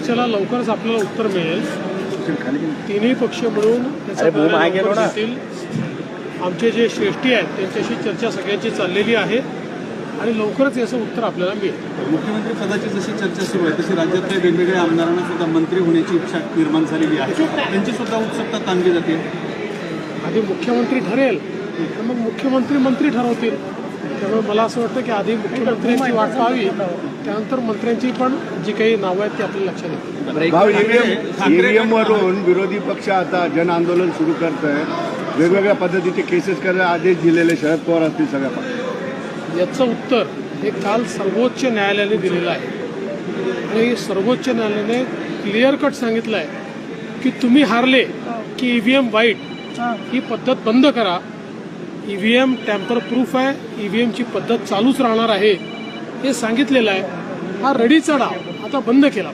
चर्चेला लवकरच आपल्याला उत्तर मिळेल. तिन्ही पक्ष मिळून देतील. आमचे जे श्रेष्ठी आहेत त्यांच्याशी चर्चा सगळ्यांची चाललेली आहे आणि लवकरच याचं उत्तर आपल्याला मिळेल. मुख्यमंत्री पदाची जशी चर्चा सुरू आहे तशी राज्यातल्या वेगवेगळ्या आमदारांना सुद्धा मंत्री होण्याची इच्छा निर्माण झालेली आहे. त्यांची सुद्धा उत्सुकता ताणली जाते. आधी मुख्यमंत्री ठरेल तर मग मुख्यमंत्री मंत्री ठरवतील. त्यामुळे मला असं वाटतं की आधी मुख्यमंत्र्यांची वाट पाहावी, त्यानंतर मंत्र्यांची पण जी काही नावं आहेत ती आपल्याला लक्षात येतील. ईव्हीएम वरून विरोधी पक्ष आता जन आंदोलन सुरू करत आहे. वेगवेगळ्या पद्धतीचे केसेस करायला आदेश दिलेले शरद पवार असतील सगळ्या पक्षांना. याचं उत्तर हे काल सर्वोच्च न्यायालयाने दिलेलं आहे आणि सर्वोच्च न्यायालयाने क्लिअर कट सांगितलं आहे की तुम्ही हारले की ईव्हीएम वाईट ही पद्धत बंद करा. ईव्हीएम टॅम्पर प्रूफ आहे, ईव्हीएमची पद्धत चालूच राहणार आहे हे सांगितलेलं आहे. हा रडीचा डाव आता बंद केला.